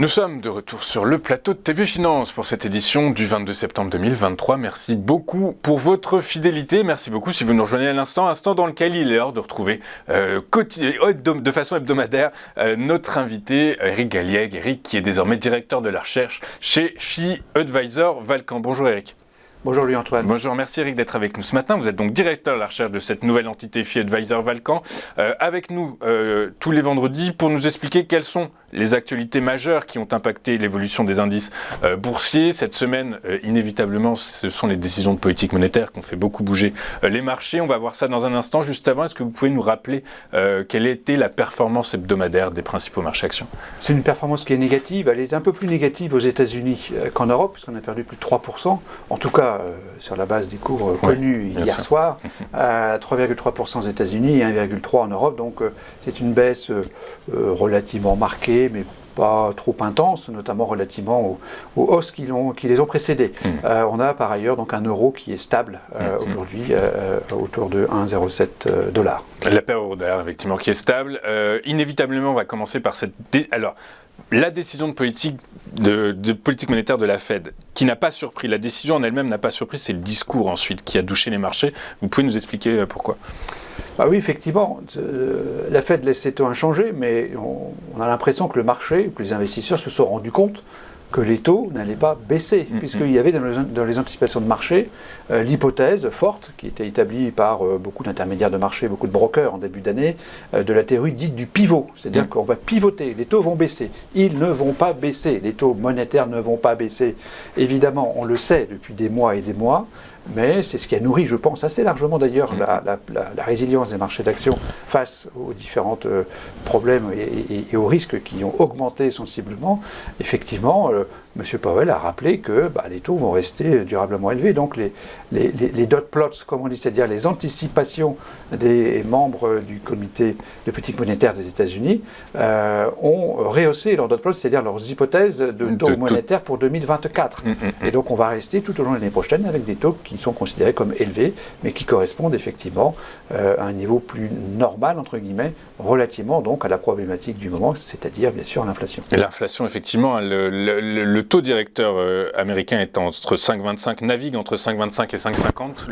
Nous sommes de retour sur le plateau de TV Finance pour cette édition du 22 septembre 2023. Merci beaucoup pour votre fidélité. Merci beaucoup si vous nous rejoignez à l'instant. Instant dans lequel il est l'heure de retrouver de façon hebdomadaire notre invité Eric Galliègue. Eric qui est désormais directeur de la recherche chez FI Advisor Valcan. Bonjour Eric. Bonjour Louis-Antoine. Bonjour, merci Eric d'être avec nous ce matin. Vous êtes donc directeur de la recherche de cette nouvelle entité FI Advisor Valcan. Avec nous tous les vendredis pour nous expliquer quelles sont les actualités majeures qui ont impacté l'évolution des indices boursiers. Cette semaine, inévitablement, ce sont les décisions de politique monétaire qui ont fait beaucoup bouger les marchés. On va voir ça dans un instant. Juste avant, est-ce que vous pouvez nous rappeler quelle était la performance hebdomadaire des principaux marchés actions ? C'est une performance qui est négative. Elle est un peu plus négative aux États-Unis qu'en Europe, puisqu'on a perdu plus de 3%. En tout cas, sur la base des cours connus hier soir, 3,3% aux États-Unis et 1,3% en Europe. Donc, c'est une baisse relativement marquée, mais pas trop intense, notamment relativement aux hausses qui les ont précédées. On a par ailleurs donc un euro qui est stable aujourd'hui autour de 1,07 $. La paire euro-dollar, effectivement, qui est stable. Inévitablement, on va commencer par cette... Alors, la décision de politique monétaire de la Fed, qui n'a pas surpris, la décision en elle-même n'a pas surpris, c'est le discours ensuite qui a douché les marchés. Vous pouvez nous expliquer pourquoi ? Oui, effectivement, la Fed laisse ses taux inchangés, mais on a l'impression que le marché, que les investisseurs se sont rendus compte que les taux n'allaient pas baisser, puisqu'il y avait dans les anticipations de marché l'hypothèse forte, qui était établie par beaucoup d'intermédiaires de marché, beaucoup de brokers en début d'année, de la théorie dite du pivot, c'est-à-dire qu'on va pivoter, les taux vont baisser, ils ne vont pas baisser, les taux monétaires ne vont pas baisser. Évidemment, on le sait depuis des mois et des mois, mais c'est ce qui a nourri, je pense, assez largement d'ailleurs la résilience des marchés d'actions face aux différents problèmes et aux risques qui ont augmenté sensiblement. Effectivement, M. Powell a rappelé que les taux vont rester durablement élevés. Donc les dot plots, comme on dit, c'est-à-dire les anticipations des membres du comité de politique monétaire des États-Unis ont rehaussé leurs dot plots, c'est-à-dire leurs hypothèses de taux monétaires pour 2024. Et donc on va rester tout au long de l'année prochaine avec des taux qui sont considérés comme élevés, mais qui correspondent effectivement à un niveau plus normal, entre guillemets, relativement donc à la problématique du moment, c'est-à-dire bien sûr l'inflation. Et l'inflation, effectivement, le taux directeur américain est entre 5,25, navigue entre 5,25 et 5,50.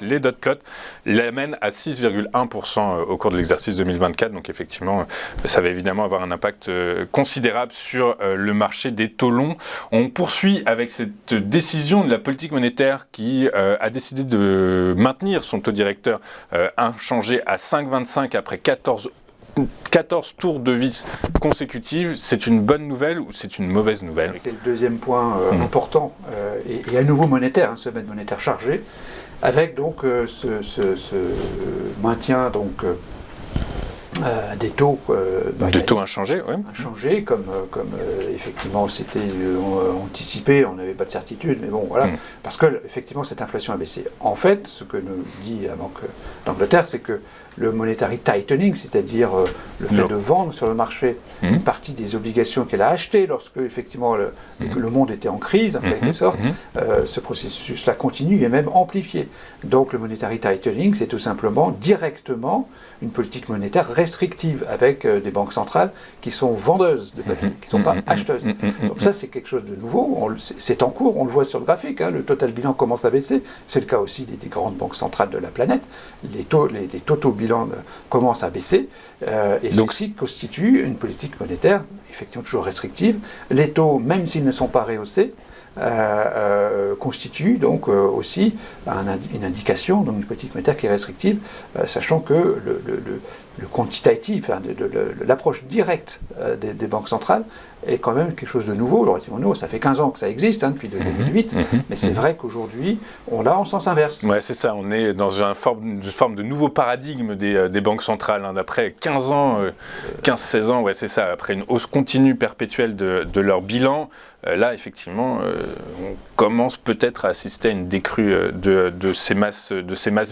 Les dot plots l'amènent à 6,1% au cours de l'exercice 2024. Donc effectivement, ça va évidemment avoir un impact considérable sur le marché des taux longs. On poursuit avec cette décision de la politique monétaire qui a décidé de maintenir son taux directeur inchangé à 5,25 après 14 tours de vis consécutives. C'est une bonne nouvelle ou c'est une mauvaise nouvelle ? C'est le deuxième point important et à nouveau monétaire, semaine monétaire chargée, avec donc ce maintien donc des taux taux inchangés, oui. Inchangés, comme effectivement c'était anticipé, on n'avait pas de certitude, mais bon voilà, parce que effectivement cette inflation a baissé. En fait, ce que nous dit la Banque d'Angleterre, c'est que le monetary tightening, c'est-à-dire le fait de vendre sur le marché une partie des obligations qu'elle a achetées lorsque effectivement le monde était en crise, en quelque sorte, ce processus-là continue et même amplifié. Donc le monetary tightening, c'est tout simplement directement une politique monétaire restrictive avec des banques centrales qui sont vendeuses de papier, qui ne sont pas acheteuses. Donc ça, c'est quelque chose de nouveau, c'est en cours, on le voit sur le graphique, le total bilan commence à baisser, c'est le cas aussi des grandes banques centrales de la planète, les totaux bilans commencent à baisser, et donc ceci constitue une politique monétaire effectivement toujours restrictive. Les taux, même s'ils ne sont pas rehaussés, constitue donc aussi une indication, donc une politique monétaire qui est restrictive, sachant que le quantitatif, l'approche directe des banques centrales est quand même quelque chose de nouveau, relativement nouveau. Ça fait 15 ans que ça existe, depuis 2008, mais c'est vrai qu'aujourd'hui, on l'a en sens inverse. Ouais, c'est ça, on est dans une forme de nouveau paradigme des banques centrales. Après 15 ans, 15-16 ans, ouais, c'est ça, après une hausse continue, perpétuelle de leur bilan, là, effectivement, on commence peut-être à assister à une décrue de ces masses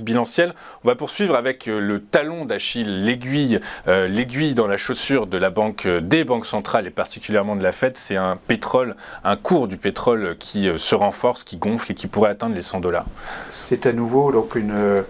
bilancielles. On va poursuivre avec le talon d'Achille, l'aiguille dans la chaussure de des banques centrales et particulièrement de la Fed, c'est un cours du pétrole qui se renforce, qui gonfle et qui pourrait atteindre les $100. C'est à nouveau donc une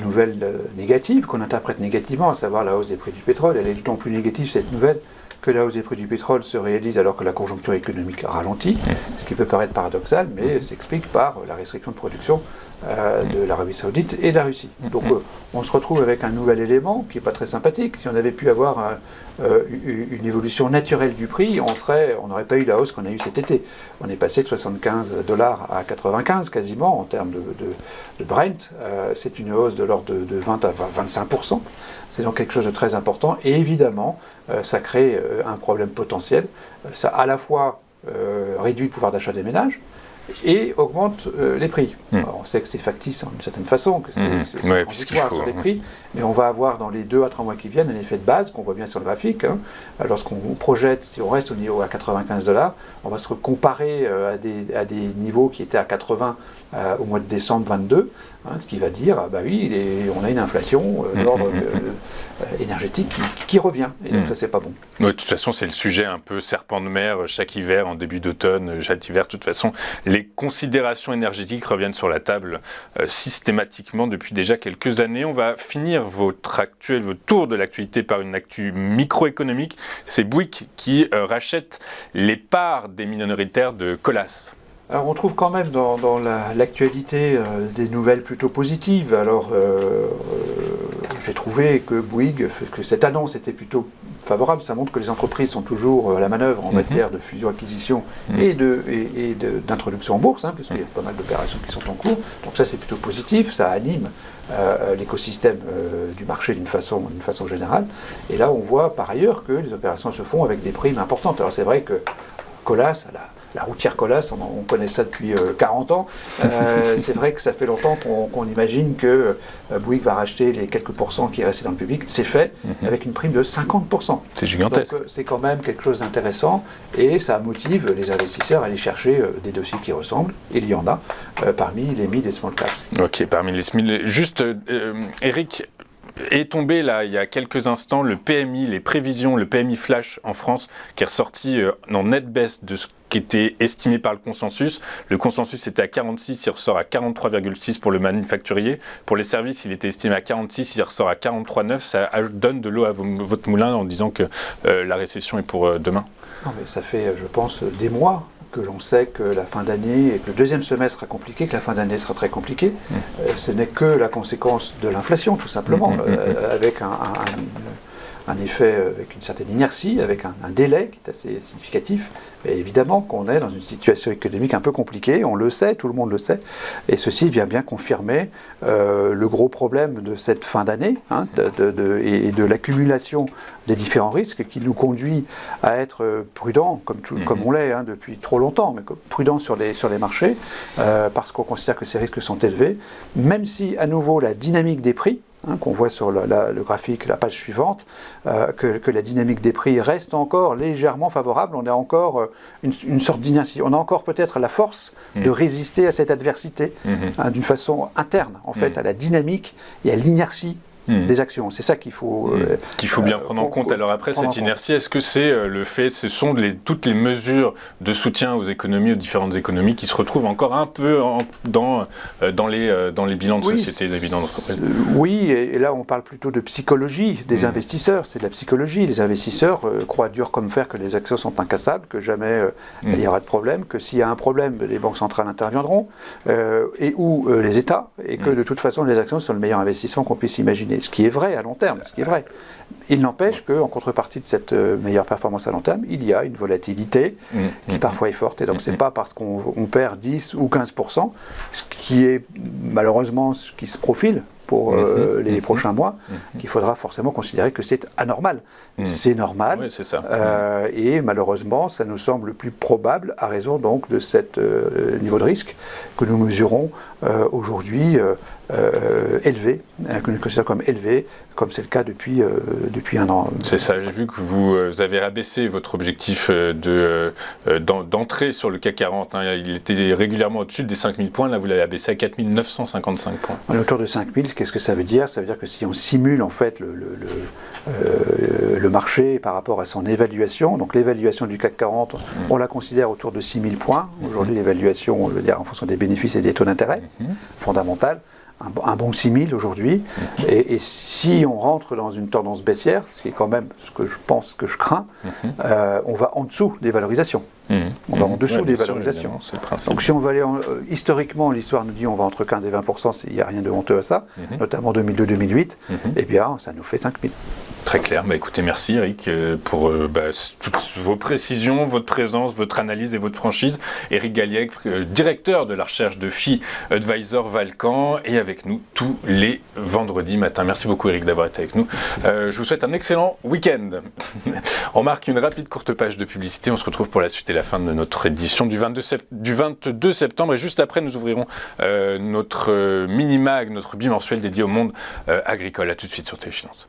nouvelle négative qu'on interprète négativement, à savoir la hausse des prix du pétrole. Elle est d'autant plus négative cette nouvelle que la hausse des prix du pétrole se réalise alors que la conjoncture économique ralentit, ce qui peut paraître paradoxal, mais s'explique par la restriction de production de l'Arabie Saoudite et de la Russie. Donc on se retrouve avec un nouvel élément qui n'est pas très sympathique. Si on avait pu avoir une évolution naturelle du prix, on n'aurait pas eu la hausse qu'on a eue cet été. On est passé de $75 à 95 quasiment en termes de Brent. C'est une hausse de l'ordre de 20 à 25%. C'est donc quelque chose de très important. Et évidemment, ça crée un problème potentiel. Ça à la fois réduit le pouvoir d'achat des ménages, et augmente les prix. Alors, on sait que c'est factice d'une certaine façon, que c'est transitoire sur les prix, mais on va avoir dans les 2 à 3 mois qui viennent un effet de base qu'on voit bien sur le graphique. Lorsqu'on projette, si on reste au niveau à $95, on va se comparer à des niveaux qui étaient à 80 au mois de décembre 22, ce qui va dire, on a une inflation d'ordre énergétique qui revient, et donc ça c'est pas bon. Ouais, de toute façon c'est le sujet un peu serpent de mer chaque hiver, en début d'automne, chaque hiver, de toute façon les considérations énergétiques reviennent sur la table systématiquement depuis déjà quelques années. On va finir votre tour de l'actualité par une actu microéconomique. C'est Bouygues qui rachète les parts des minoritaires de Colas. Alors on trouve quand même dans l'actualité des nouvelles plutôt positives. Alors j'ai trouvé que Bouygues, que cette annonce était plutôt favorable. Ça montre que les entreprises sont toujours à la manœuvre en matière de fusion-acquisition et d'introduction en bourse, puisqu'il y a pas mal d'opérations qui sont en cours. Donc ça c'est plutôt positif, ça anime l'écosystème du marché d'une façon générale. Et là on voit par ailleurs que les opérations se font avec des primes importantes. Alors c'est vrai que Colas, la routière Colas, on connaît ça depuis 40 ans. C'est vrai que ça fait longtemps qu'on imagine que Bouygues va racheter les quelques pourcents qui restaient dans le public. C'est fait avec une prime de 50%. C'est gigantesque. Donc c'est quand même quelque chose d'intéressant et ça motive les investisseurs à aller chercher des dossiers qui ressemblent. Il y en a parmi les mid et small caps. Ok, parmi les small. Juste, Eric, est tombé là il y a quelques instants le PMI, les prévisions, le PMI flash en France qui est ressorti en nette baisse de ce qui était estimé par le consensus. Le consensus était à 46, il ressort à 43,6 pour le manufacturier. Pour les services, il était estimé à 46, il ressort à 43,9. Ça donne de l'eau à votre moulin en disant que la récession est pour demain. Non, mais ça fait, je pense, des mois que l'on sait que la fin d'année, et que le deuxième semestre sera compliqué, que la fin d'année sera très compliquée. Ce n'est que la conséquence de l'inflation, tout simplement, avec un effet, avec une certaine inertie, avec un délai qui est assez significatif. Et évidemment qu'on est dans une situation économique un peu compliquée, on le sait, tout le monde le sait, et ceci vient bien confirmer le gros problème de cette fin d'année, et de l'accumulation des différents risques qui nous conduit à être prudents, comme on l'est depuis trop longtemps, mais prudents sur les marchés, parce qu'on considère que ces risques sont élevés, même si à nouveau la dynamique des prix, qu'on voit sur le graphique, la page suivante, que la dynamique des prix reste encore légèrement favorable. On a encore une sorte d'inertie. On a encore peut-être la force de résister à cette adversité d'une façon interne, en fait, à la dynamique et à l'inertie des actions. C'est ça qu'il faut bien prendre en compte. Alors après cette inertie, est-ce que c'est ce sont toutes les mesures de soutien aux différentes économies qui se retrouvent encore un peu dans les bilans de société, des bilans d'entreprise? Oui, et là on parle plutôt de psychologie des investisseurs. C'est de la psychologie. Les investisseurs croient dur comme fer que les actions sont incassables, que jamais il y aura de problème, que s'il y a un problème, les banques centrales interviendront, ou les États, et que de toute façon les actions sont le meilleur investissement qu'on puisse imaginer. Ce qui est vrai à long terme, ce qui est vrai. Il n'empêche qu'en contrepartie de cette meilleure performance à long terme, il y a une volatilité qui parfois est forte. Et donc c'est pas parce qu'on perd 10 ou 15%, ce qui est malheureusement ce qui se profile pour les prochains mois, qu'il faudra forcément considérer que c'est anormal. C'est normal, oui, c'est ça. Et malheureusement, ça nous semble plus probable à raison donc de cet niveau de risque que nous mesurons aujourd'hui élevé, que nous considérons comme élevé, comme c'est le cas depuis un an. C'est ça, j'ai vu que vous avez rabaissé votre objectif d'entrée sur le CAC 40. Il était régulièrement au-dessus des 5000 points, là vous l'avez abaissé à 4955 points. On est autour de 5000, qu'est-ce que ça veut dire? Ça veut dire que si on simule en fait le marché par rapport à son évaluation, donc l'évaluation du CAC 40, on la considère autour de 6000 points. Aujourd'hui l'évaluation, on veut dire en fonction des bénéfices et des taux d'intérêt, fondamentale. un bon 6 000 aujourd'hui. Et si on rentre dans une tendance baissière, ce qui est quand même ce que je pense, que je crains, on va en dessous des valorisations. On va en dessous des valorisations. Donc si on va aller historiquement, l'histoire nous dit on va entre 15 et 20%, il n'y a rien de honteux à ça, notamment 2002-2008, eh bien ça nous fait 5 000. Très clair. Écoutez, merci Eric pour toutes vos précisions, votre présence, votre analyse et votre franchise. Eric Galliec, directeur de la recherche de FI Advisor Valcan, est avec nous tous les vendredis matins. Merci beaucoup Eric d'avoir été avec nous. Je vous souhaite un excellent week-end. On marque une rapide courte page de publicité. On se retrouve pour la suite et la fin de notre édition du 22 septembre. Et juste après, nous ouvrirons notre mini-mag, notre bimensuel dédié au monde agricole. A tout de suite sur Téléfinance.